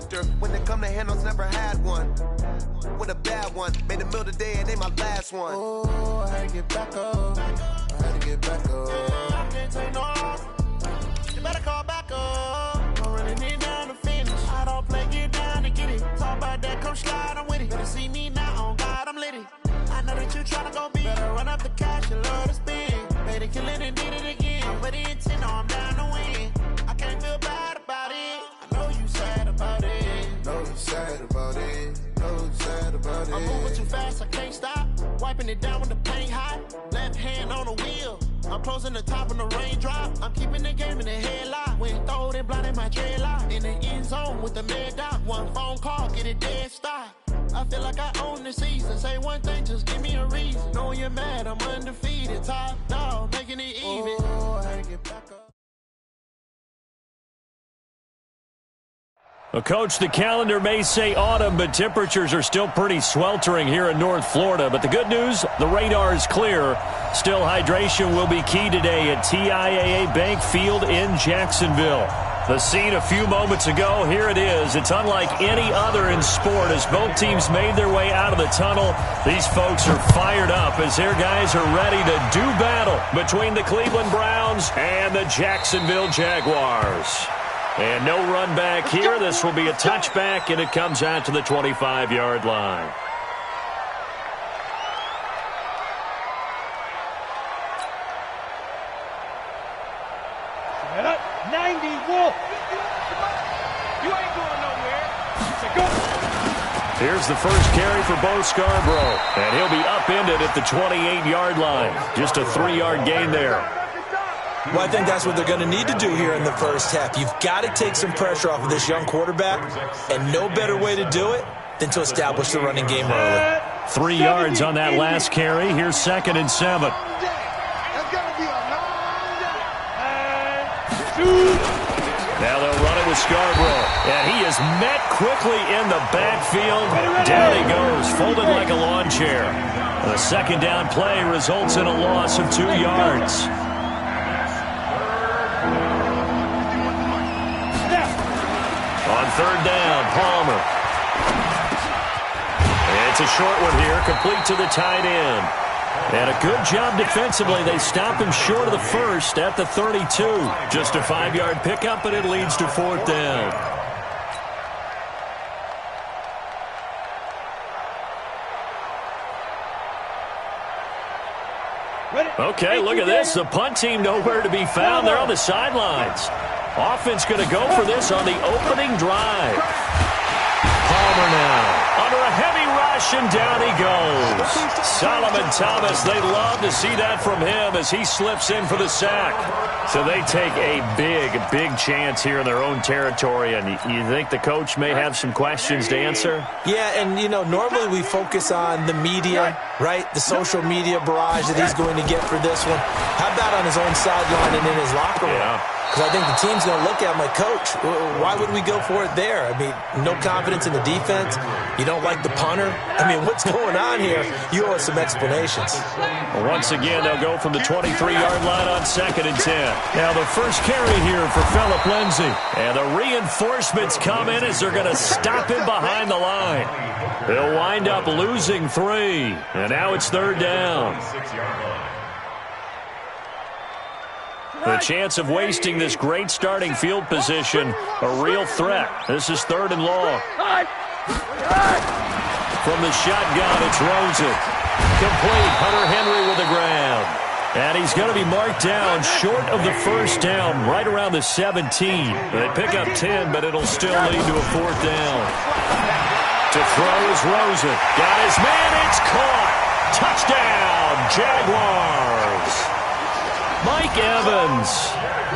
master. When they come to handles, never had one. With a bad one, made a meal today and they my last one. Oh, I had to get back up. I had to get back up. I can't take no loss. You better call back up. Don't really need down to finish. I don't play, get down to get it. Talk about that, come slide, I'm with it. Better see me now, on God, I'm litty. I know that you tryna go be. Better run up the cash, you love to spend. Made it, kill it, and did it again. I'm with the intent, no, I'm down to win. I can't feel bad about it. I know you sad about it. Know you sad about it. Know you sad about it. I'm moving too fast, I can't stop. Wiping it down with the paint hot. Left hand on the wheel. I'm closing the top on the raindrop. I'm keeping the game in the headlock. When throwed and blinded my dreadlock. In the end zone with the mad dot. One phone call, get it dead stop. I feel like I own the season. Say one thing, just give me a reason. Knowing you're mad, I'm undefeated. Top dog, making it even. Oh, I had to get back up. Well, Coach, the calendar may say autumn, but temperatures are still pretty sweltering here in North Florida. But the good news, the radar is clear. Still, hydration will be key today at TIAA Bank Field in Jacksonville. The scene a few moments ago, here it is. It's unlike any other in sport as both teams made their way out of the tunnel. These folks are fired up as their guys are ready to do battle between the Cleveland Browns and the Jacksonville Jaguars. And no run back here. This will be a touchback, and it comes out to the 25-yard line. Set up, 90, Wolf. You ain't going nowhere. Go. Here's the first carry for Bo Scarborough, and he'll be upended at the 28-yard line. Just a 3-yard gain there. Well, I think that's what they're going to need to do here in the first half. You've got to take some pressure off of this young quarterback, and no better way to do it than to establish the running game early. 3 yards on that last carry. Here's 2nd and 7. Now they'll run it with Scarborough, and he is met quickly in the backfield. Down he goes, folded like a lawn chair. The second down play results in a loss of 2 yards. On 3rd down, Palmer. It's a short one here, complete to the tight end. And a good job defensively. They stop him short of the first at the 32. Just a 5-yard pickup, and it leads to 4th down. Okay, look at this. The punt team nowhere to be found. They're on the sidelines. Offense going to go for this on the opening drive. Palmer now under a heavy rush, and down he goes. Solomon Thomas, they love to see that from him as he slips in for the sack. So they take a big chance here in their own territory, and you think the coach may have some questions to answer? Yeah, and, normally we focus on the media, right? The social media barrage that he's going to get for this one. How about on his own sideline and in his locker room? Yeah. Because I think the team's going to look at him like, Coach, why would we go for it there? I mean, no confidence in the defense. You don't like the punter. I mean, what's going on here? You owe us some explanations. Well, once again, they'll go from the 23-yard line on 2nd and 10. Now the first carry here for Phillip Lindsay. And the reinforcements come in as they're going to stop him behind the line. They'll wind up losing 3. And now it's 3rd down. The chance of wasting this great starting field position, a real threat. This is 3rd and long. From the shotgun, it's Rosen. Complete, Hunter Henry with the grab. And he's going to be marked down short of the first down, right around the 17. They pick up 10, but it'll still lead to a 4th down. To throw is Rosen. Got his man, it's caught. Touchdown, Jaguars. Mike Evans,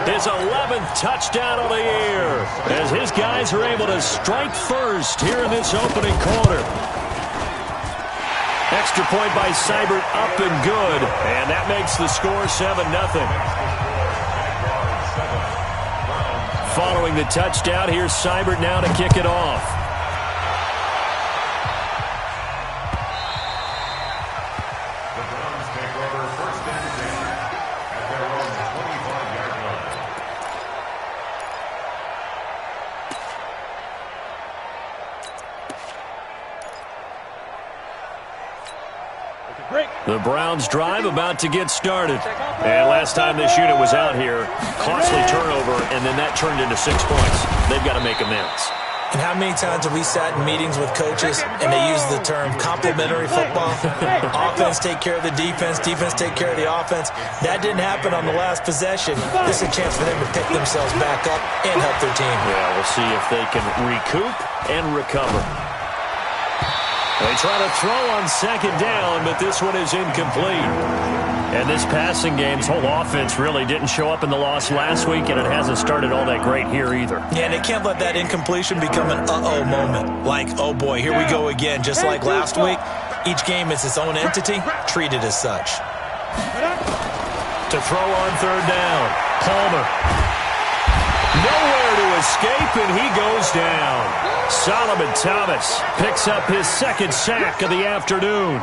his 11th touchdown of the year, as his guys are able to strike first here in this opening quarter. Extra point by Seibert, up and good, and that makes the score 7-0. Following the touchdown, here's Seibert now to kick it off. The Browns drive about to get started. And last time this unit was out here, costly turnover, and then that turned into 6 points. They've got to make amends. And how many times have we sat in meetings with coaches and they use the term complementary football? Offense take care of the defense, defense take care of the offense. That didn't happen on the last possession. This is a chance for them to pick themselves back up and help their team. Yeah, we'll see if they can recoup and recover. They try to throw on second down, but this one is incomplete. And this passing game's whole offense really didn't show up in the loss last week, and it hasn't started all that great here either. Yeah, and they can't let that incompletion become an uh-oh moment. Like, oh boy, here we go again. Just like last week, each game is its own entity, treated as such. To throw on third down, Palmer. Nowhere to escape, and he goes down. Solomon Thomas picks up his second sack of the afternoon.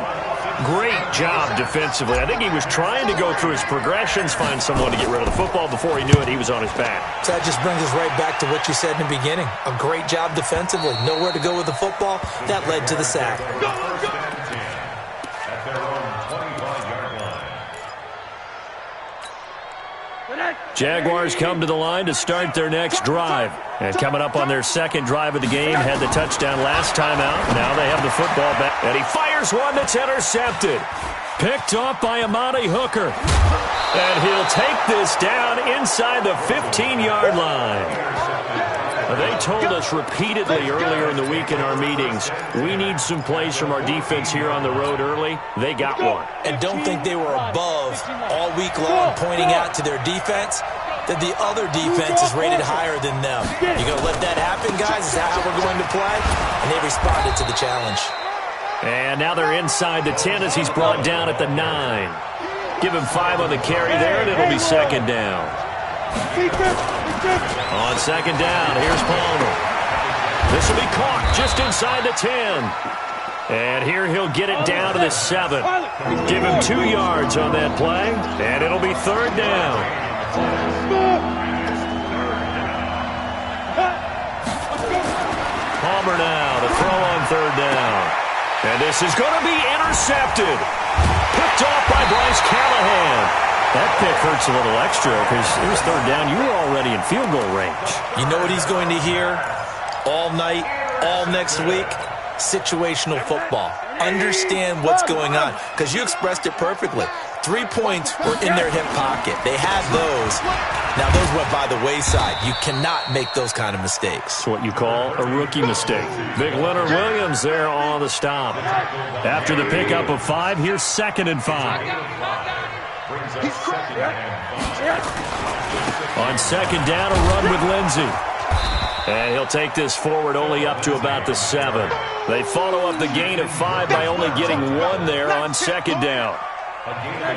Great job defensively. I think he was trying to go through his progressions, find someone to get rid of the football. Before he knew it, he was on his back. So that just brings us right back to what you said in the beginning. A great job defensively. Nowhere to go with the football. That led to the sack. Jaguars come to the line to start their next drive. And coming up on their second drive of the game, had the touchdown last time out. Now they have the football back. And he fires one that's intercepted. Picked off by Amani Hooker. And he'll take this down inside the 15-yard line. They told us repeatedly earlier in the week in our meetings, we need some plays from our defense here on the road early. They got one. And don't think they were above all week long, pointing out to their defense that the other defense is rated higher than them. You going to let that happen, guys? Is that how we're going to play? And they responded to the challenge. And now they're inside the 10 as he's brought down at the 9. Give him 5 on the carry there, and it'll be second down. On second down, here's Palmer. This will be caught just inside the 10. And here he'll get it down to the 7. Give him 2 yards on that play, and it'll be third down. Palmer now to throw on third down. And this is going to be intercepted. Picked off by Bryce Callahan. That pick hurts a little extra because it was third down. You were already in field goal range. You know what he's going to hear all night, all next week? Situational football. Understand what's going on because you expressed it perfectly. 3 points were in their hip pocket. They had those. Now, those went by the wayside. You cannot make those kind of mistakes. It's what you call a rookie mistake. Big Leonard Williams there on the stop. After the pickup of 5, here's second and 5. On second down, a run with Lindsey. And he'll take this forward only up to about the 7. They follow up the gain of 5 by only getting 1 there on second down.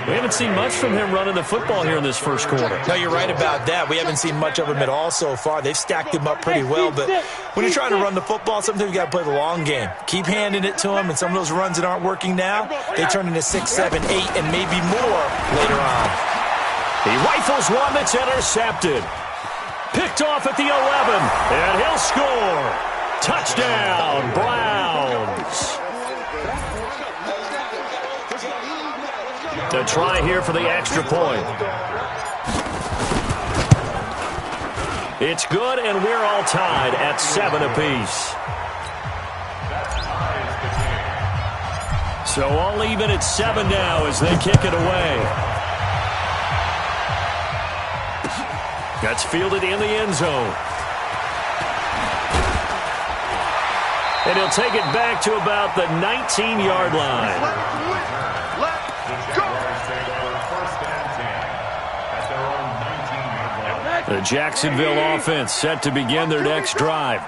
We haven't seen much from him running the football here in this first quarter. No, you're right about that. We haven't seen much of him at all so far. They've stacked him up pretty well, but when you're trying to run the football, sometimes you got to play the long game. Keep handing it to him, and some of those runs that aren't working now, they turn into 6, 7, 8, and maybe more later on. He rifles one that's intercepted. Picked off at the 11, and he'll score. Touchdown, Browns. To try here for the extra point. It's good, and we're all tied at 7 apiece. So all even at 7 now as they kick it away. That's fielded in the end zone. And he'll take it back to about the 19-yard line. The Jacksonville offense set to begin their next drive.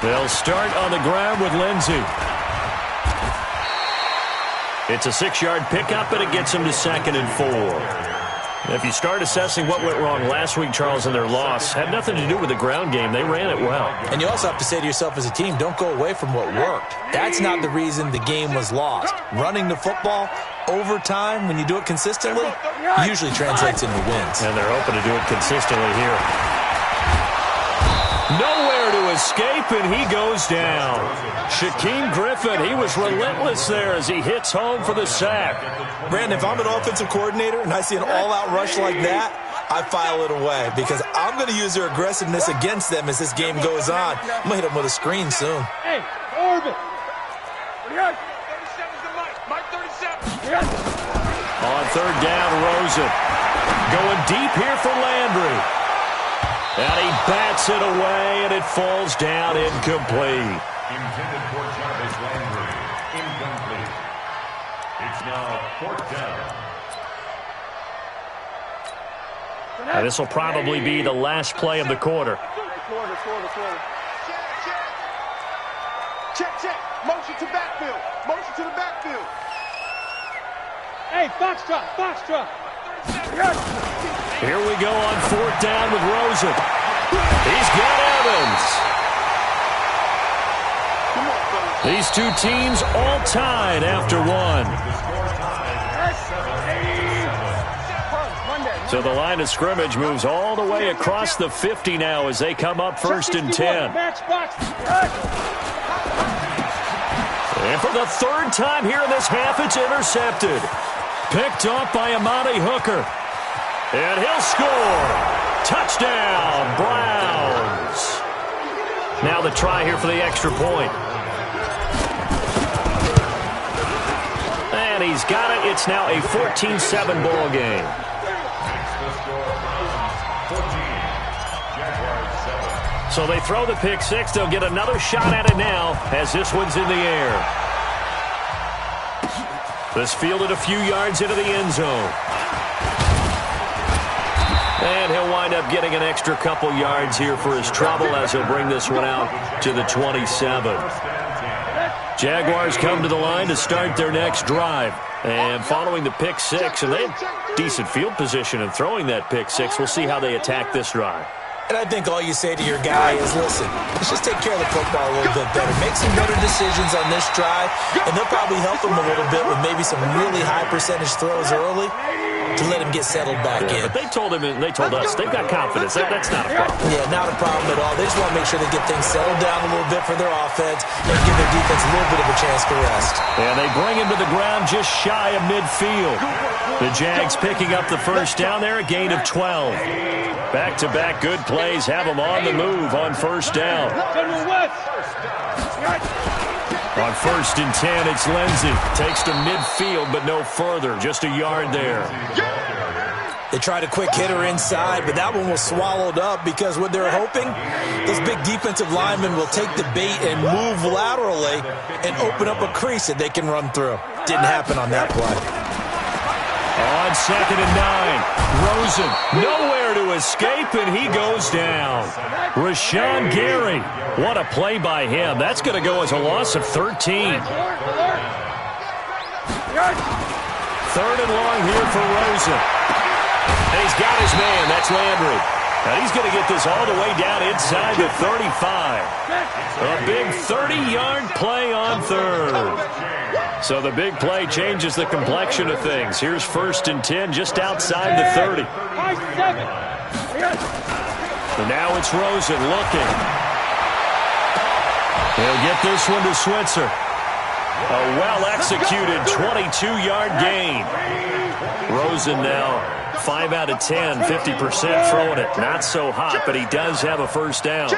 They'll start on the ground with Lindsey. It's a 6-yard pickup, and it gets them to second and 4. If you start assessing what went wrong last week, Charles, in their loss, had nothing to do with the ground game. They ran it well. And you also have to say to yourself as a team, don't go away from what worked. That's not the reason the game was lost. Running the football over time, when you do it consistently, usually translates into wins. And they're hoping to do it consistently here. Nowhere to escape, and he goes down. Shaquem Griffin, he was relentless there as he hits home for the sack. Brandon, if I'm an offensive coordinator and I see an all-out rush like that, I file it away because I'm going to use their aggressiveness against them as this game goes on. I'm going to hit them with a screen soon. Hey, orbit. 37's the mic. Mike 37. On third down, Rosen going deep here for Landry. And he bats it away, and it falls down incomplete. Intended for Jarvis Landry. Incomplete. It's now fourth down. And this will probably be the last play of the quarter. Check. Motion to backfield. Motion to the backfield. Hey, foxtrot. Here we go on fourth down with Rosen. He's got Evans. These two teams all tied after one. So the line of scrimmage moves all the way across the 50 now as they come up first and 10. And for the third time here in this half, it's intercepted. Picked off by Amani Hooker. And he'll score. Touchdown, Browns. Now the try here for the extra point. And he's got it. It's now a 14-7 ball game. So they throw the pick six. They'll get another shot at it now as this one's in the air. This fielded a few yards into the end zone. And he'll wind up getting an extra couple yards here for his trouble as he'll bring this one out to the 27. Jaguars come to the line to start their next drive. And following the pick six, and they have decent field position in throwing that pick six. We'll see how they attack this drive. And I think all you say to your guy is, listen, let's just take care of the football a little bit better. Make some better decisions on this drive, and they'll probably help him a little bit with maybe some really high percentage throws early to let him get settled back in. But they told us they've got confidence. That's not a problem. Yeah, not a problem at all. They just want to make sure they get things settled down a little bit for their offense and give their defense a little bit of a chance to rest. And they bring him to the ground just shy of midfield. The Jags picking up the first down there, a gain of 12. Back-to-back good plays have them on the move on first down. On first and 10, it's Lindsey. Takes to midfield, but no further. Just a yard there. They tried a quick hitter inside, but that one was swallowed up because what they're hoping, those big defensive linemen will take the bait and move laterally and open up a crease that they can run through. Didn't happen on that play. On second and 9, Rosen nowhere to escape, and he goes down. Rashawn Gary, what a play by him. That's going to go as a loss of 13. Third and long here for Rosen. And he's got his man. That's Landry. And he's going to get this all the way down inside the 35. A big 30-yard play on third. So the big play changes the complexion of things. Here's first and 10 just outside the 30. And now it's Rosen looking. He'll get this one to Switzer. A well-executed 22-yard gain. Rosen now 5 out of 10, 50% throwing it. Not so hot, but he does have a first down.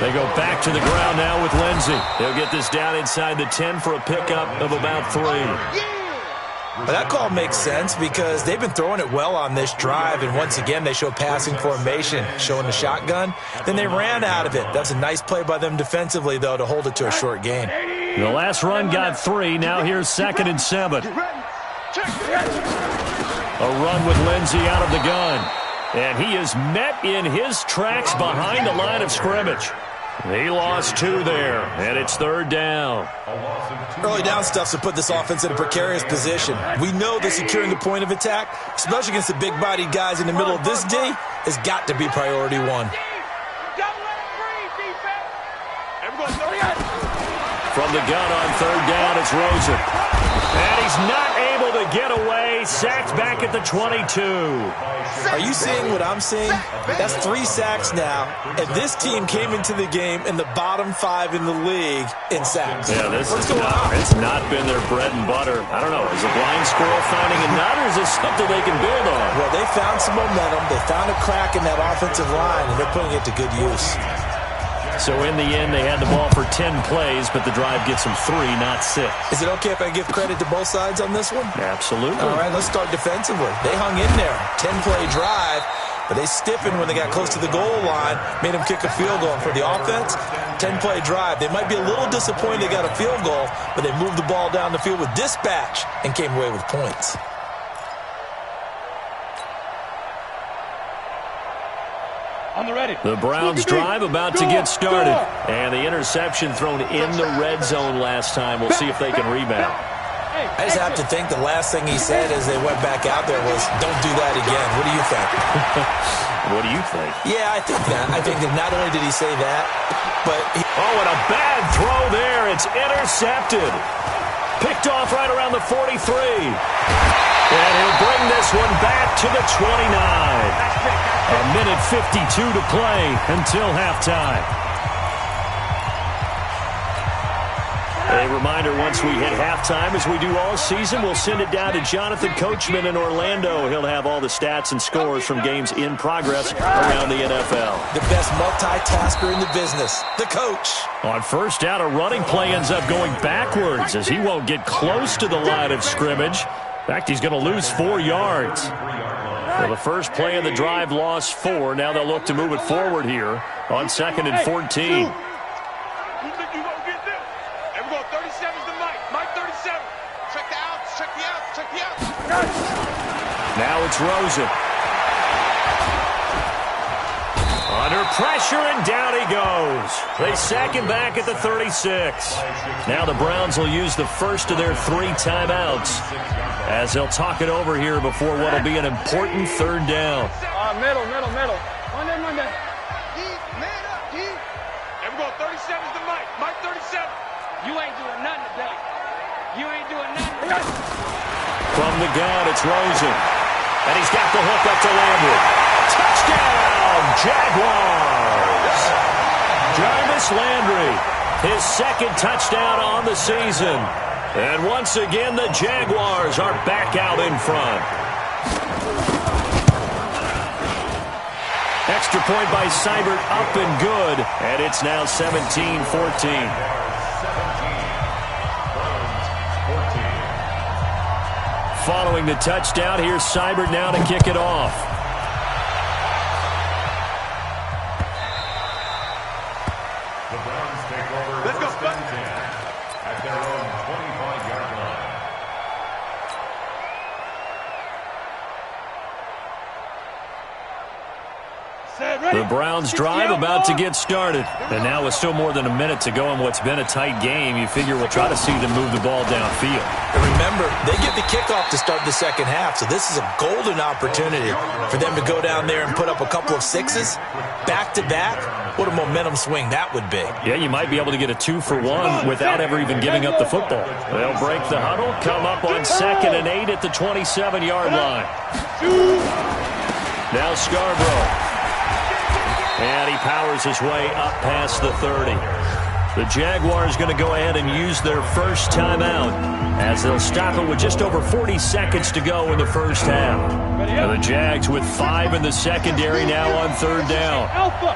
They go back to the ground now with Lindsey. They'll get this down inside the 10 for a pickup of about 3. But that call makes sense because they've been throwing it well on this drive, and once again they show passing formation, showing the shotgun. Then they ran out of it. That's a nice play by them defensively, though, to hold it to a short gain. The last run got 3. Now here's second and 7. A run with Lindsey out of the gun. And he is met in his tracks behind the line of scrimmage. He lost 2 there, and it's third down. Early down stuff to put this offense in a precarious position. We know that securing the point of attack, especially against the big-bodied guys in the middle of this D, has got to be priority 1. From the gun on third down, it's Rosen. And he's not able to get away. Sacked back at the 22. Are you seeing what I'm seeing? That's 3 sacks now. And this team came into the game in the bottom 5 in the league in sacks. Yeah, it's not been their bread and butter. I don't know. Is a blind squirrel finding a nut, or is this something they can build on? Well, they found some momentum. They found a crack in that offensive line, and they're putting it to good use. So in the end, they had the ball for 10 plays, but the drive gets them 3, not 6. Is it okay if I give credit to both sides on this one? Absolutely. All right, let's start defensively. They hung in there. 10-play drive, but they stiffened when they got close to the goal line, made them kick a field goal. For the offense, 10-play drive. They might be a little disappointed they got a field goal, but they moved the ball down the field with dispatch and came away with points. On the ready. The Browns drive about to get started. And the interception thrown in the red zone last time. We'll see if they can rebound. I just have to think the last thing he said as they went back out there was, don't do that again. What do you think? What do you think? Yeah, I think that. I think that not only did he say that, but oh, and a bad throw there. It's intercepted. Picked off right around the 43. And he'll bring this one back to the 29. A minute 52 to play until halftime. A reminder, once we hit halftime, as we do all season, we'll send it down to Jonathan Coachman in Orlando. He'll have all the stats and scores from games in progress around the NFL. The best multitasker in the business, the coach. On first down, a running play ends up going backwards as he won't get close to the line of scrimmage. In fact, he's going to lose 4 yards. Well, the first play of the drive lost 4. Now they'll look to move it forward here on 2nd and 14. Who think you gonna get this? And we go 37's the Mike. Mike 37. Check the outs. Check the outs. Check the outs. Now it's Rosen. Under pressure, and down he goes. They sack him back at the 36. Now the Browns will use the first of their 3 timeouts as they'll talk it over here before what will be an important 3rd down. Middle. Monday. Deep, man up, deep. And we go 37's the Mike. Mike 37. You ain't doing nothing today. You ain't doing nothing. From the gun, it's Rosen. And he's got the hook up to Landry. Touchdown, Jaguars! Jarvis Landry, his 2nd touchdown on the season. And once again, the Jaguars are back out in front. Extra point by Seibert, up and good. And it's now 17-14. Following the touchdown, here's Seibert now to kick it off. The Browns take over. Let's go, first and 10 at their own 25-yard line. The Browns drive about to get started. And now with still more than a minute to go in what's been a tight game, you figure we'll try to see them move the ball downfield. And remember, they get the kickoff to start the second half, so this is a golden opportunity for them to go down there and put up a couple of 6s back-to-back. What a momentum swing that would be. Yeah, you might be able to get a 2-for-1 without ever even giving up the football. They'll break the huddle, come up on 2nd and 8 at the 27-yard line. Now Scarborough. And he powers his way up past the 30. The Jaguars going to go ahead and use their first timeout as they'll stop it with just over 40 seconds to go in the first half. And the Jags with 5 in the secondary now on 3rd down. Alpha.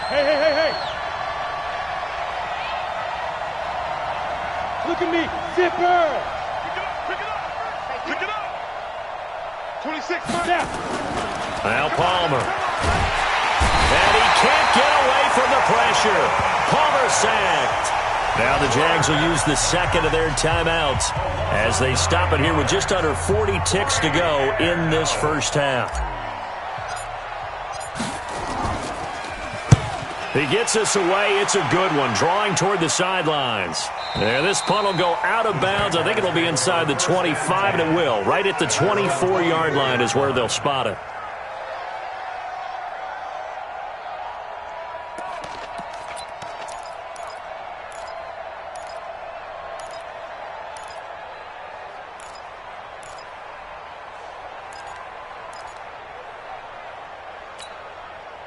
Hey. Look at me. Zipper. Pick it up. 26, now. Now Palmer. And he can't get away from the pressure. Palmer sacked. Now the Jags will use the 2nd of their timeouts as they stop it here with just under 40 ticks to go in this first half. He gets us away. It's a good one, drawing toward the sidelines. There, this punt will go out of bounds. I think it'll be inside the 25, and it will. Right at the 24-yard line is where they'll spot it.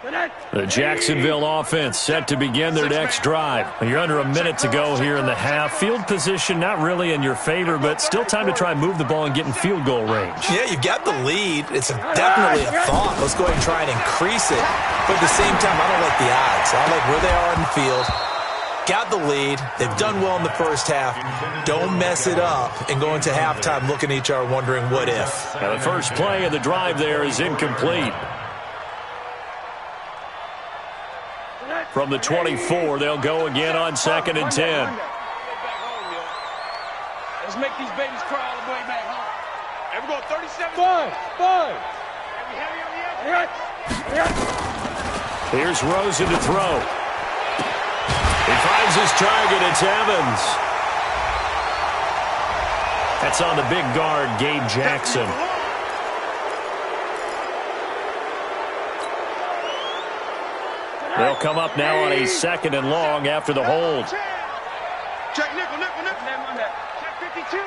The Jacksonville offense set to begin their next drive. You're under a minute to go here in the half. Field position not really in your favor, but still time to try and move the ball and get in field goal range. Yeah, you've got the lead. It's definitely a thought. Let's go ahead and try and increase it. But at the same time, I don't like the odds. I like where they are in the field. Got the lead. They've done well in the first half. Don't mess it up and go into halftime looking at each other wondering what if. Now the first play of the drive there is incomplete. From the 24, they'll go again on 2nd and 10. Let's make these babies cry all the way back home. And we're going 37. Five. Heavy on the edge. Here's Rosen to throw. He finds his target. It's Evans. That's on the big guard, Gabe Jackson. They'll come up now on a 2nd and long after the hold. Check nickel. Check 52.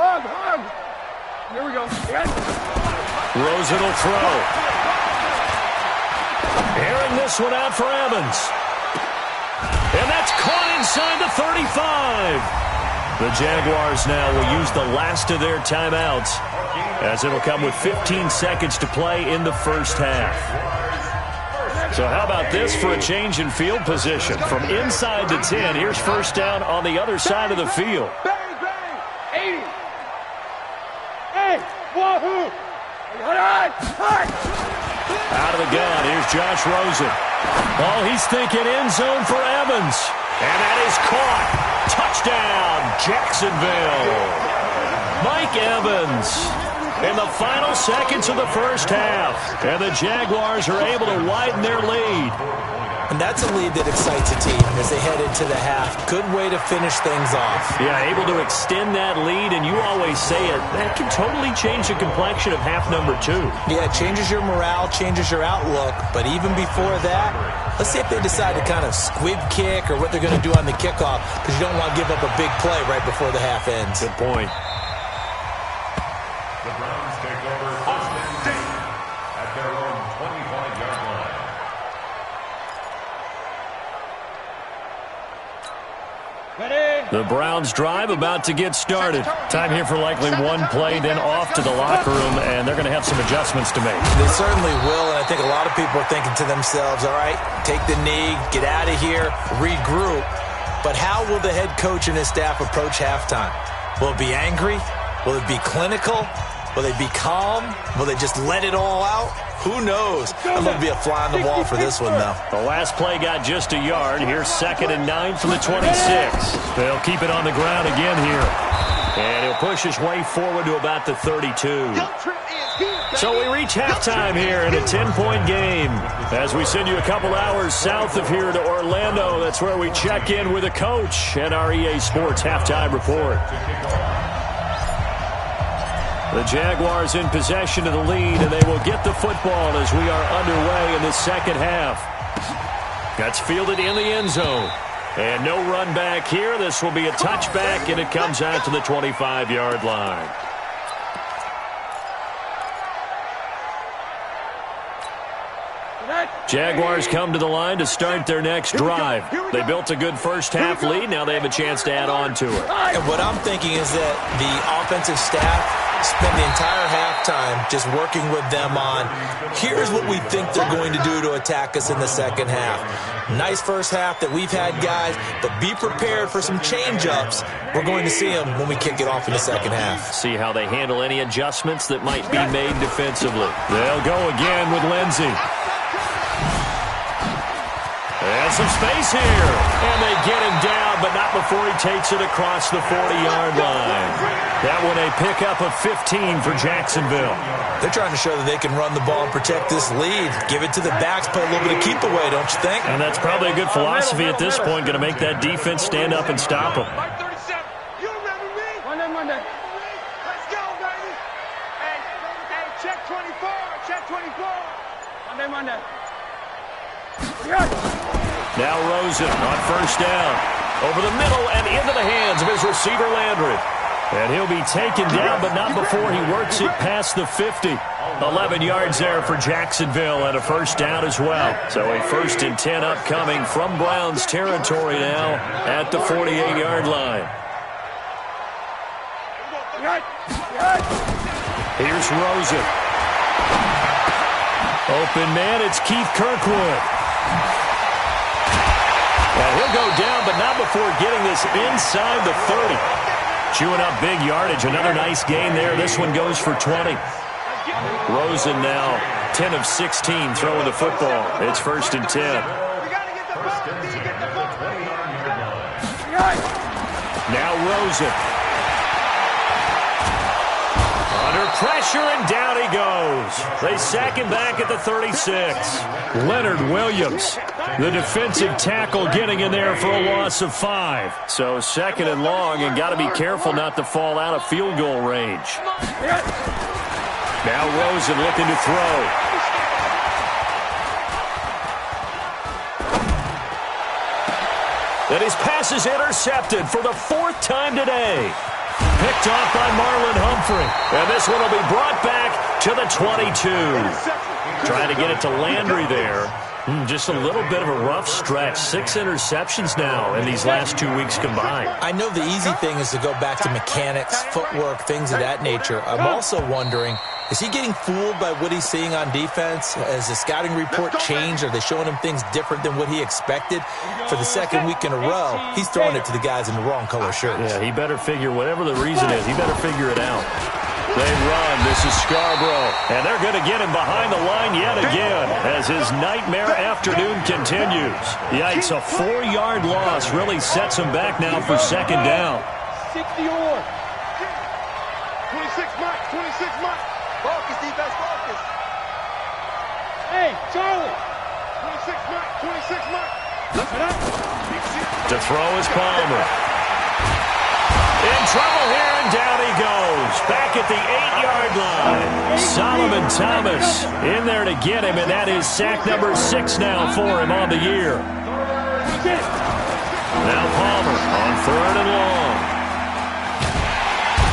Hug. Here we go. Rosen will throw. Airing this one out for Evans. And that's caught inside the 35. The Jaguars now will use the last of their timeouts, as it'll come with 15 seconds to play in the first half. So how about this for a change in field position? From inside the 10, here's first down on the other side of the field. Bang. 80. Hey, wahoo. Out of the gun, here's Josh Rosen. Oh, he's thinking end zone for Evans. And that is caught. Touchdown, Jacksonville. Mike Evans in the final seconds of the first half. And the Jaguars are able to widen their lead. And that's a lead that excites a team as they head into the half. Good way to finish things off. Yeah, able to extend that lead, and you always say it, that can totally change the complexion of half number 2. Yeah, it changes your morale, changes your outlook. But even before that, let's see if they decide to kind of squib kick or what they're going to do on the kickoff, because you don't want to give up a big play right before the half ends. Good point. The Browns take over first and 10 at their own 25-yard line. The Browns drive about to get started. Time here for likely one play, then off to the locker room, and they're going to have some adjustments to make. They certainly will, and I think a lot of people are thinking to themselves, all right, take the knee, get out of here, regroup. But how will the head coach and his staff approach halftime? Will it be angry? Will it be clinical? Will they be calm? Will they just let it all out? Who knows? I'm going to be a fly on the wall for this one, though. The last play got just a yard. Here's 2nd and 9 from the 26. They'll keep it on the ground again here. And he'll push his way forward to about the 32. So we reach halftime here in a 10-point game. As we send you a couple hours south of here to Orlando, that's where we check in with a coach at our EA Sports Halftime Report. The Jaguars in possession of the lead, and they will get the football as we are underway in the second half. That's fielded in the end zone. And no run back here. This will be a touchback, and it comes out to the 25-yard line. Jaguars come to the line to start their next drive. They built a good first-half lead. Now they have a chance to add on to it. And what I'm thinking is that the offensive staff spend the entire halftime just working with them on, here's what we think they're going to do to attack us in the second half. Nice first half that we've had, guys, but be prepared for some change-ups. We're going to see them when we kick it off in the second half. See how they handle any adjustments that might be made defensively. They'll go again with Lindsey. And some space here. And they get him down, but not before he takes it across the 40-yard line. That one a pickup of 15 for Jacksonville. They're trying to show that they can run the ball and protect this lead. Give it to the backs, play a little bit of keep away, don't you think? And that's probably a good philosophy at this point, going to make that defense stand up and stop them. Mike 37. You remember me? Monday. Let's go, baby. Hey, check 24. Check 24. Monday. Now Rosen on first down. Over the middle and into the hands of his receiver Landry. And he'll be taken down, but not before he works it past the 50. 11 yards there for Jacksonville and a first down as well. So a 1st and 10 upcoming from Browns territory now at the 48-yard line. Here's Rosen. Open man, it's Keith Kirkwood. And he'll go down, but not before getting this inside the 30. Chewing up big yardage. Another nice gain there. This one goes for 20. Rosen now 10 of 16 throwing the football. It's 1st and 10. Now Rosen. Under pressure, and down he goes. They sack him back at the 36. Leonard Williams, the defensive tackle, getting in there for a loss of 5. So 2nd and long, and got to be careful not to fall out of field goal range. Now Rosen looking to throw. And his pass is intercepted for the 4th time today. Picked off by Marlon Humphrey. And this one will be brought back to the 22. Trying to get it to Landry there. Just a little bit of a rough stretch. 6 interceptions now in these last 2 weeks combined. I know the easy thing is to go back to mechanics, footwork, things of that nature. I'm also wondering, is he getting fooled by what he's seeing on defense? Has the scouting report changed? Are they showing him things different than what he expected? For the 2nd week in a row, he's throwing it to the guys in the wrong color shirts. Yeah, he better figure, whatever the reason is, he better figure it out. They run. This is Scarborough. And they're going to get him behind the line yet again as his nightmare afternoon continues. Yikes, a 4-yard loss really sets him back now for 2nd down. 60 on. 26 Mike, 26 Mike. Focus, defense, focus. Hey, Charlie. 26 Mike, 26 Mike. To throw is Palmer. In trouble here, and down he goes. Back at the 8-yard line. Solomon Thomas in there to get him, and that is sack number 6 now for him on the year. Now Palmer on 3rd and long.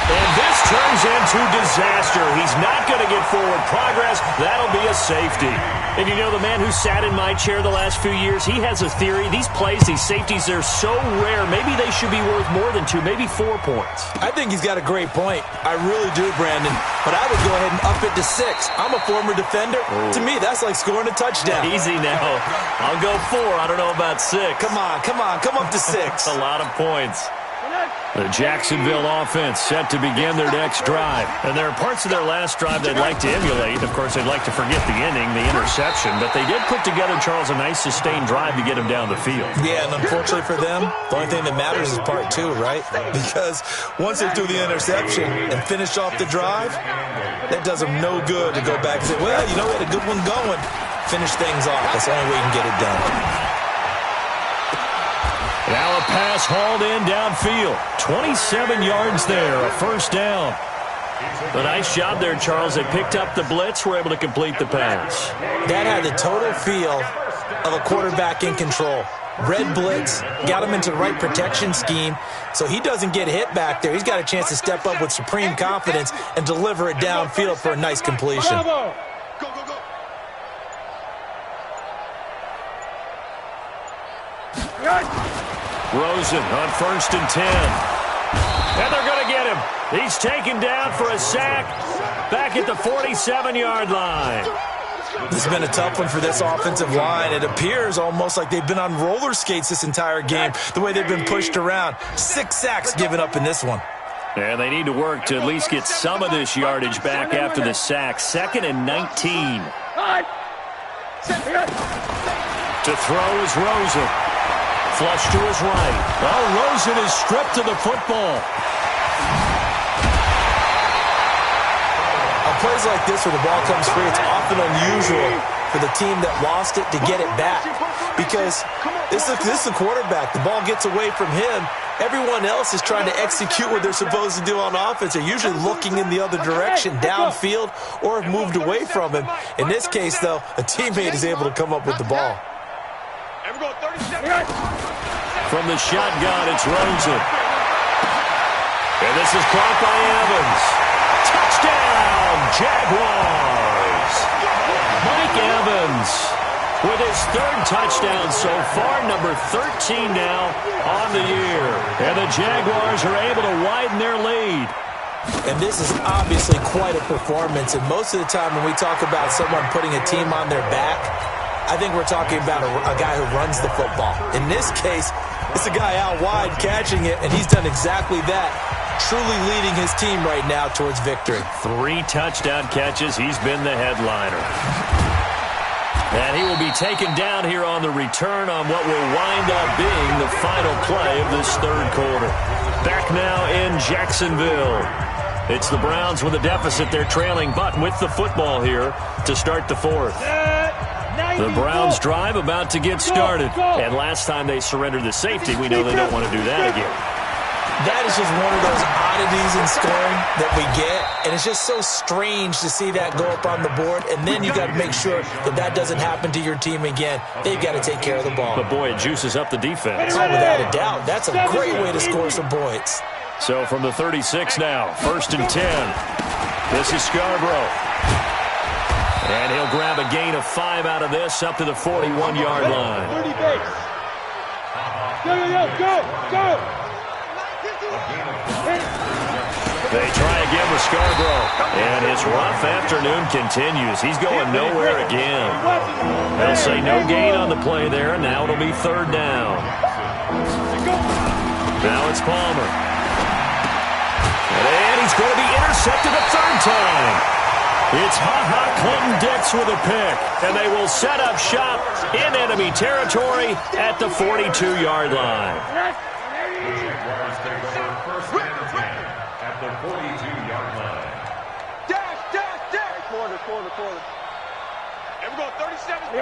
And this turns into disaster. He's not going to get forward progress. That'll be a safety. And you know, the man who sat in my chair the last few years, he has a theory. These plays, these safeties, they're so rare. Maybe they should be worth more than 2, maybe 4 points. I think he's got a great point. I really do, Brandon. But I would go ahead and up it to 6. I'm a former defender. Oh. To me, that's like scoring a touchdown. Easy now. I'll go 4. I don't know about 6. Come on. Come up to 6. A lot of points. The Jacksonville offense set to begin their next drive. And there are parts of their last drive they'd like to emulate. Of course, they'd like to forget the inning, the interception. But they did put together, Charles, a nice sustained drive to get him down the field. Yeah, and unfortunately for them, the only thing that matters is part 2, right? Because once they threw the interception and finished off the drive, that does them no good to go back and say, well, you know, we had a good one going. Finish things off. That's the only way you can get it done. Now a pass hauled in downfield. 27 yards there, a first down. A nice job there, Charles. They picked up the blitz, were able to complete the pass. That had the total feel of a quarterback in control. Red blitz, got him into the right protection scheme, so he doesn't get hit back there. He's got a chance to step up with supreme confidence and deliver it downfield for a nice completion. Bravo. Rosen on 1st and 10. And they're going to get him. He's taken down for a sack back at the 47-yard line. This has been a tough one for this offensive line. It appears almost like they've been on roller skates this entire game, the way they've been pushed around. 6 sacks given up in this one. And they need to work to at least get some of this yardage back after the sack. 2nd and 19. To throw is Rosen. Flush to his right. Oh, Rosen is stripped to the football. On plays like this where the ball comes free, it's often unusual for the team that lost it to get it back. Because this is the quarterback. The ball gets away from him. Everyone else is trying to execute what they're supposed to do on offense. They're usually looking in the other direction, downfield, or have moved away from him. In this case, though, a teammate is able to come up with the ball. From the shotgun, it's Rosen. And this is caught by Evans. Touchdown, Jaguars. Mike Evans with his third touchdown so far, number 13 now on the year. And the Jaguars are able to widen their lead. And this is obviously quite a performance. And most of the time when we talk about someone putting a team on their back, I think we're talking about a guy who runs the football. In this case, it's a guy out wide catching it, and he's done exactly that, truly leading his team right now towards victory. 3 touchdown catches. He's been the headliner. And he will be taken down here on the return on what will wind up being the final play of this third quarter. Back now in Jacksonville. It's the Browns with a deficit. They're trailing, but with the football here to start the fourth. The Browns drive about to get started. And last time they surrendered the safety, we know they don't want to do that again. That is just one of those oddities in scoring that we get, and it's just so strange to see that go up on the board, and then you got to make sure that that doesn't happen to your team again. They've got to take care of the ball. But, boy, it juices up the defense. Oh, without a doubt. That's a great way to score some points. So from the 36 now, 1st and 10. This is Scarborough. And he'll grab a gain of 5 out of this up to the 41-yard line. 30 base. Go. They try again with Scarborough. And his rough afternoon continues. He's going nowhere again. They'll say no gain on the play there. Now it'll be 3rd down. Now it's Palmer. And he's going to be intercepted a 3rd time. It's Clinton-Dix with a pick. And they will set up shop in enemy territory at the 42-yard line. Jaguars take over 1st and 10 at the 42-yard line. Dash. Corner. And we're going 37.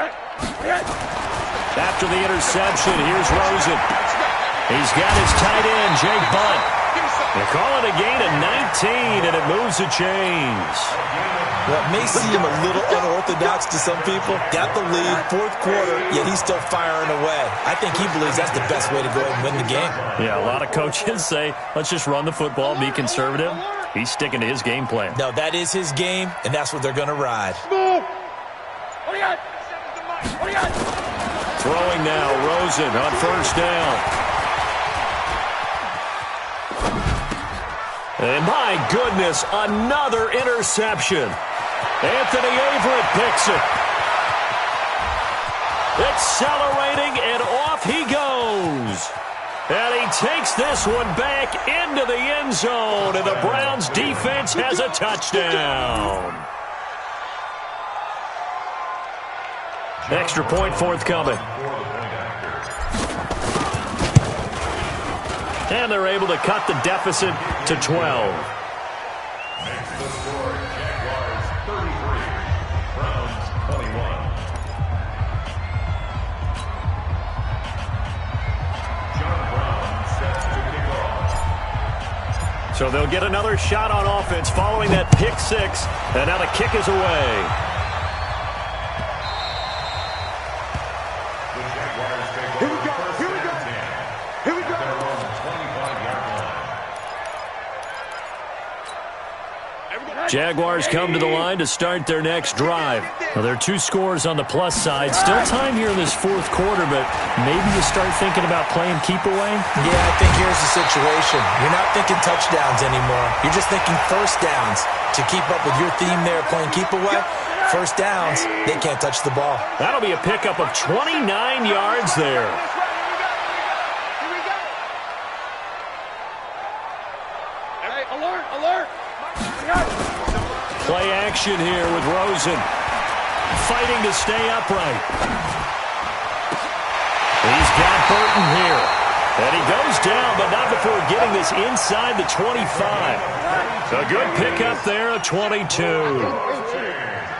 After the interception, here's Rosen. He's got his tight end, Jake Bunt. They call it a gain of 19, and it moves the chains. What may seem a little unorthodox to some people, got the lead, 4th quarter, yet he's still firing away. I think he believes that's the best way to go ahead and win the game. Yeah, a lot of coaches say, let's just run the football, be conservative. He's sticking to his game plan. No, that is his game, and that's what they're going to ride. What do you got? Throwing now, Rosen on 1st down. And my goodness, another interception. Anthony Averett picks it. Accelerating, and off he goes. And he takes this one back into the end zone, and the Browns defense has a touchdown. Extra point forthcoming. And they're able to cut the deficit to 12. Makes the score Jaguars 33, Browns 21. John Brown sets to kick off. So they'll get another shot on offense following that pick 6. And now the kick is away. The Jaguars take over 1st and 10. Here we go. Their own 25-yard line. Jaguars come to the line to start their next drive. Now, there are 2 scores on the plus side. Still time here in this 4th quarter, but maybe you start thinking about playing keep away? Yeah, I think here's the situation. You're not thinking touchdowns anymore. You're just thinking 1st downs. To keep up with your theme there, playing keep away, 1st downs, they can't touch the ball. That'll be a pickup of 29 yards there. Alert. Play action here with Rosen. Fighting to stay upright. He's got Burton here. And he goes down, but not before getting this inside the 25. A good pickup there, a 22.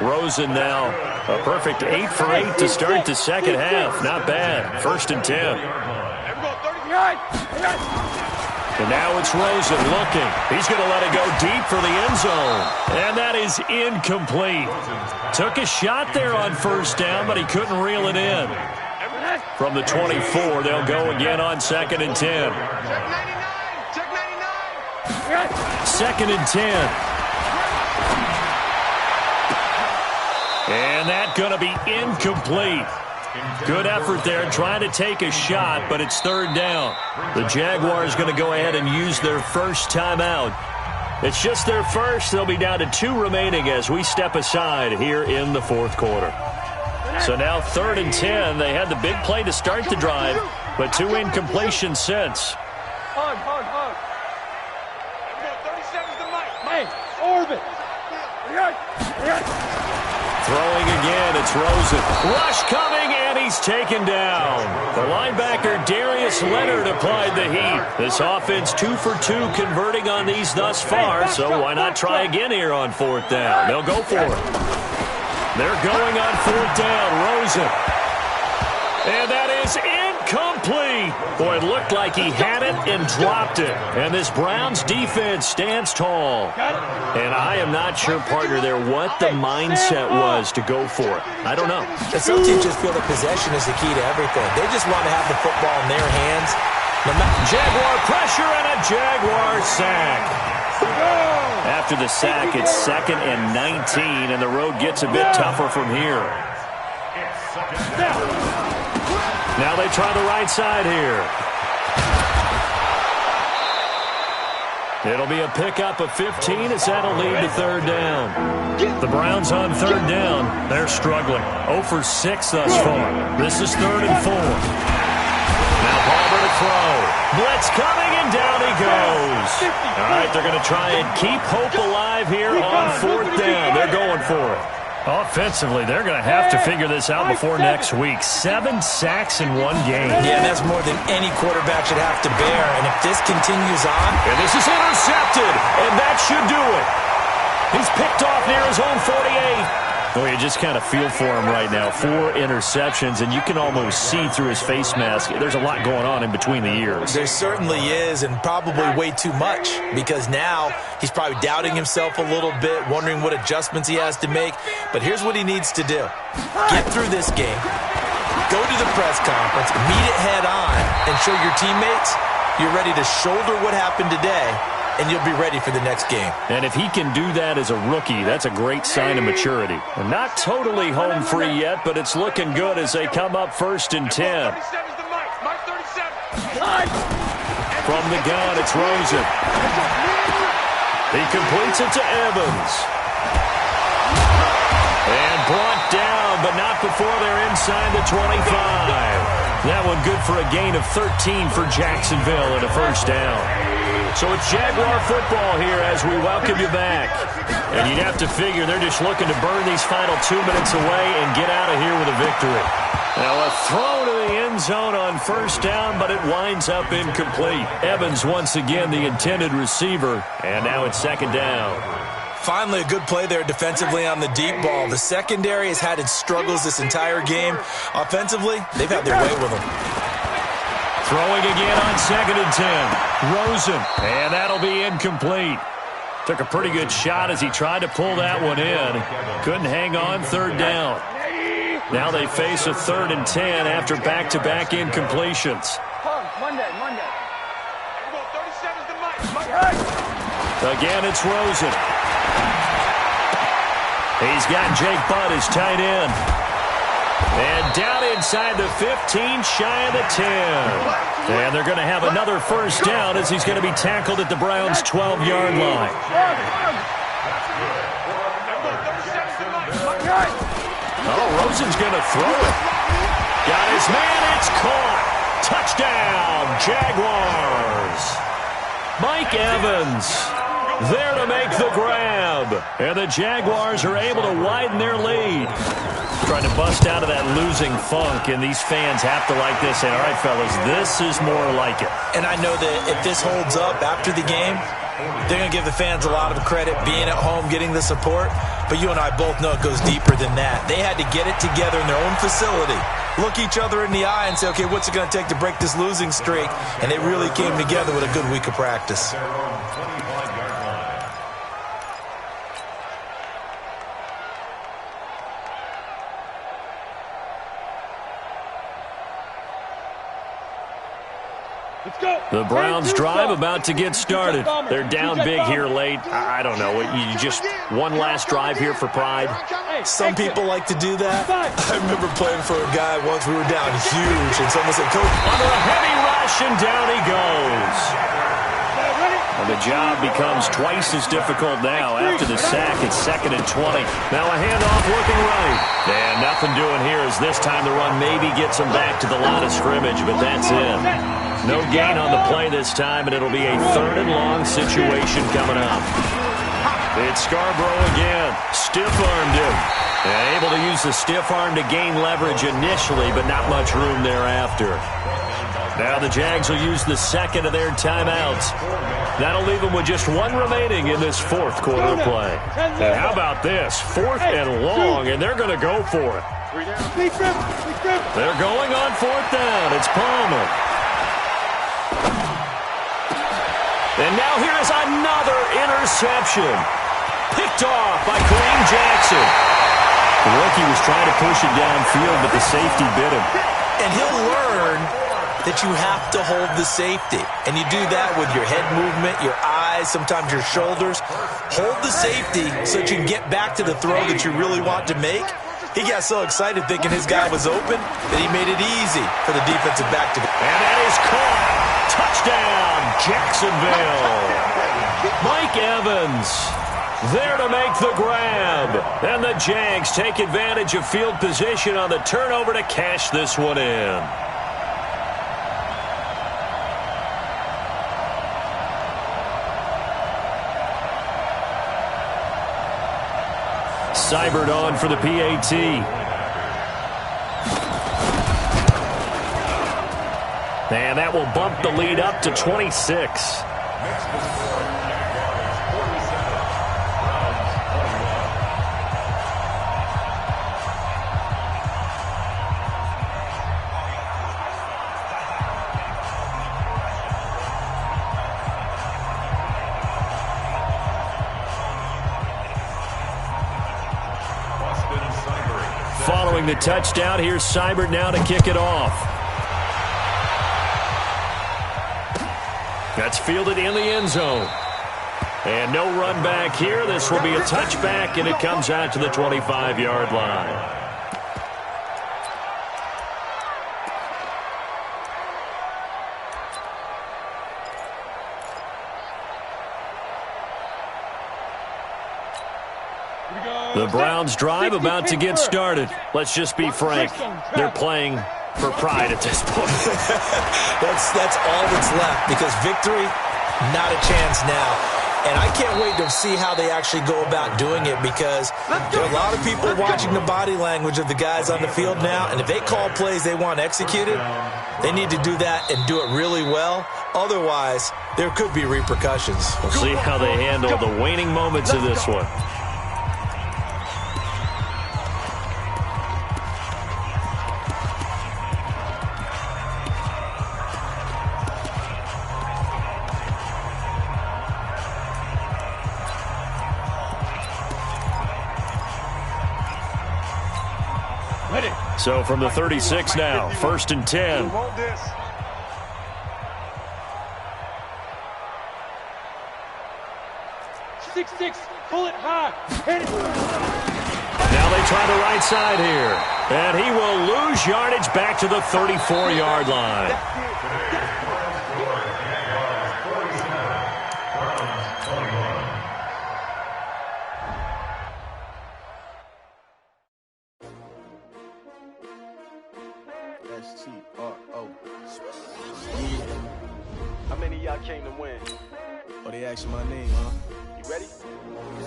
Rosen now a perfect 8 for 8 to start the second half. Not bad. 1st and 10. And now it's Rosen looking. He's going to let it go deep for the end zone. And that is incomplete. Took a shot there on 1st down, but he couldn't reel it in. From the 24, they'll go again on 2nd and 10. Check 99. 2nd and 10. And that's going to be incomplete. Good effort there trying to take a shot, but it's 3rd down. The Jaguars going to go ahead and use their first timeout. It's just their first. They'll be down to 2 remaining as we step aside here in the 4th quarter. So now 3rd and 10. They had the big play to start the drive, but 2 incompletions since. Hug. 37's the mic. Hey, orbit. Throwing again, it's Rosen. Rush coming, and he's taken down. The linebacker, Darius Leonard, applied the heat. This offense 2 for 2 converting on these thus far, so why not try again here on 4th down? They'll go for it. They're going on 4th down. Rosen. And that is incomplete. Boy, it looked like he had it and dropped it. And this Browns defense stands tall. And I am not sure, partner, there what the mindset was to go for it. I don't know. And some teams just feel that possession is the key to everything. They just want to have the football in their hands. Jaguar pressure and a Jaguar sack. After the sack, it's 2nd and 19, and the road gets a bit tougher from here. Now they try the right side here. It'll be a pickup of 15 as that'll lead to 3rd down. The Browns on 3rd down. They're struggling. 0 for 6 thus far. This is 3rd and 4. Now Palmer to throw. Blitz coming, and down he goes. All right, they're going to try and keep hope alive here on 4th down. They're going for it. Offensively, they're going to have to figure this out before next week. 7 sacks in 1 game. Yeah, that's more than any quarterback should have to bear. And if this continues on... And this is intercepted, and that should do it. He's picked off near his own 48. Boy, you just kind of feel for him right now. 4 interceptions, and you can almost see through his face mask. There's a lot going on in between the ears. There certainly is, and probably way too much, because now he's probably doubting himself a little bit, wondering what adjustments he has to make. But here's what he needs to do. Get through this game, go to the press conference, meet it head on, and show your teammates you're ready to shoulder what happened today, and you'll be ready for the next game. And if he can do that as a rookie, that's a great sign of maturity. And not totally home free yet, but it's looking good as they come up 1st and 10. From the gun, it's Rosen. He completes it to Evans. And brought down, but not before they're inside the 25. That one good for a gain of 13 for Jacksonville and a 1st down. So it's Jaguar football here as we welcome you back. And you'd have to figure they're just looking to burn these final 2 minutes away and get out of here with a victory. Now a throw to the end zone on 1st down, but it winds up incomplete. Evans once again the intended receiver, and now it's 2nd down. Finally, a good play there defensively on the deep ball. The secondary has had its struggles this entire game. Offensively, they've had their way with them. Throwing again on 2nd and 10. Rosen, and that'll be incomplete. Took a pretty good shot as he tried to pull that one in. Couldn't hang on 3rd down. Now they face a 3rd and 10 after back-to-back incompletions. Monday. Again, it's Rosen. He's got Jake Butt as tight end. And down inside the 15, shy of the 10. And they're going to have another 1st down as he's going to be tackled at the Browns' 12-yard line. Oh, Rosen's going to throw it. Got his man, it's caught. Touchdown, Jaguars. Mike Evans there to make the grab. And the Jaguars are able to widen their lead. Trying to bust out of that losing funk, and these fans have to like this. And all right, fellas, this is more like it. And I know that if this holds up after the game, they're going to give the fans a lot of credit being at home, getting the support. But you and I both know it goes deeper than that. They had to get it together in their own facility, look each other in the eye and say, okay, what's it going to take to break this losing streak? And they really came together with a good week of practice. The Browns drive about to get started. They're down big here late. I don't know. You just one last drive here for pride. Some people like to do that. I remember playing for a guy once. We were down huge, and someone said, "Coach." Under a heavy rush, and down he goes. And the job becomes twice as difficult now. After the sack, it's 2nd and 20. Now a handoff looking right. And nothing doing here as this time the run maybe gets him back to the line of scrimmage, but that's it. No gain on the play this time, and it'll be a 3rd and long situation coming up. It's Scarborough again. Stiff-armed him. And able to use the stiff arm to gain leverage initially, but not much room thereafter. Now the Jags will use the 2nd of their timeouts. That'll leave them with just 1 remaining in this 4th quarter play. And how about this? 4th and long, and they're going to go for it. They're going on 4th down. It's Palmer. And now here is another interception. Picked off by Kareem Jackson. The rookie was trying to push it downfield, but the safety bit him. And he'll learn that you have to hold the safety. And you do that with your head movement, your eyes, sometimes your shoulders. Hold the safety so that you can get back to the throw that you really want to make. He got so excited thinking his guy was open that he made it easy for the defensive back to go. And that is caught. Touchdown, Jacksonville. Mike Evans there to make the grab. And the Jags take advantage of field position on the turnover to cash this one in. Seibert on for the PAT. And that will bump the lead up to 26. Following the touchdown, here's Seibert now to kick it off. That's fielded in the end zone. And no run back here. This will be a touchback, and it comes out to the 25-yard line. The Browns drive about to get started. Let's just be frank. They're playing for pride at this point. That's all that's left, because victory, not a chance now. And I can't wait to see how they actually go about doing it, because there are a lot of people watching the body language of the guys on the field now, and if they call plays they want executed, they need to do that and do it really well. Otherwise, there could be repercussions. We'll see how they handle the waning moments of this one. So from the 36 now, 1st and 10. 6-6, pull it high. Hit it. Now they try the right side here. And he will lose yardage back to the 34-yard line. S-T-R-O. How many of y'all came to win? Oh, they asked my name, huh? You ready?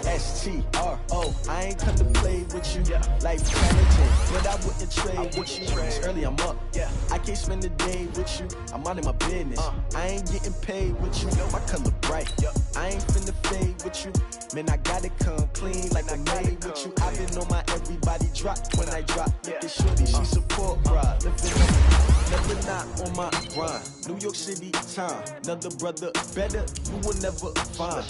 S-T-R-O. I ain't come to play with you like Hamilton, but I wouldn't trade with you. It's early, I'm up. I can't spend the day with you. I'm out of my business. I ain't getting paid with you. My color bright. I ain't finna fade with you. Man, I gotta come clean like I'm made with you. I've been on my everybody drop when I drop. Look at shorty, she support ride. Living up, never not on my grind. New York City time. Another brother better, you will never find.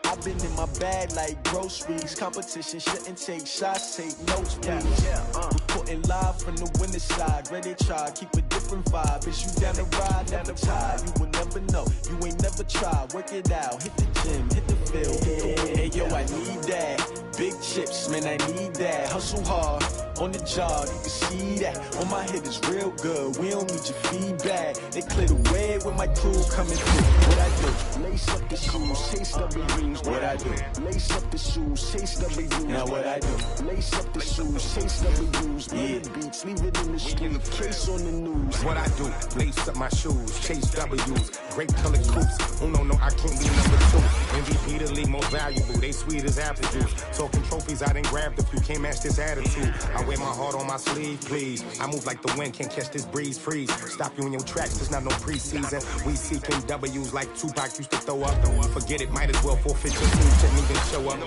I I've been in my bag like groceries. Competition shouldn't take shots, take notes, please. Reporting live from the winning side. Ready to try, keep a different vibe. Is you down the ride, never tired. You will never know, you ain't never tried. Work it out, hit the gym, hit the field. Hey yo, I need that. Big chips, man, I need that. Hustle hard, on the job, you can see that. On my head is real good, we don't need your feedback. They clear the way with my crew coming through. What I do? Lace up the shoes, chase W's. What I do? Lace up the shoes, chase W's. Now what I do? Lace up the shoes, chase W's. Yeah, beats, leave it in the street, case on the news. What I do? Lace up my shoes, chase W's. Grape colored coops. Oh no, I can't be number 2. MVP the league most valuable. They sweet as apple juice. Talking trophies, I didn't grab the few. Can't match this attitude. I wear my heart on my sleeve, please. I move like the wind, can't catch this breeze, freeze. Stop you in your tracks, there's not no preseason. We seeking W's like Tupac used to throw up. Forget it, might as well forfeit your team, shouldn't even show up.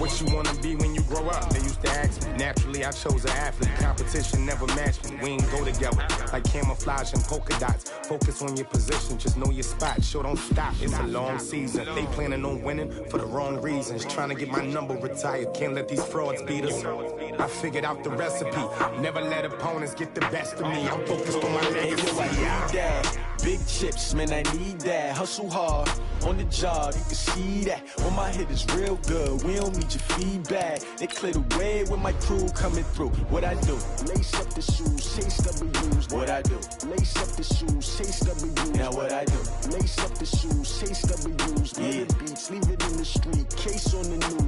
What you wanna be when you grow up? They used to ask me. Naturally, I chose an athlete. Competition never matched me. We ain't go together like camouflage and polka dots. Focus on your position, just know your spot. Show don't stop, it's a long season. They planning on winning for the wrong reasons. Trying to get my number retired, can't let these frauds beat us. I figured out the recipe. Never let opponents get the best of me. I'm focused on my legacy. I need that. Big chips, man, I need that. Hustle hard, on the job, you can see that. On my head is real good, we don't need your feedback. They clear the way with my crew coming through. What I do? Lace up the shoes, chase W's. What I do? Lace up the shoes, chase W's. Now what I do? Lace up the shoes, chase W's. Yeah, beats, leave it in the street, case on the news.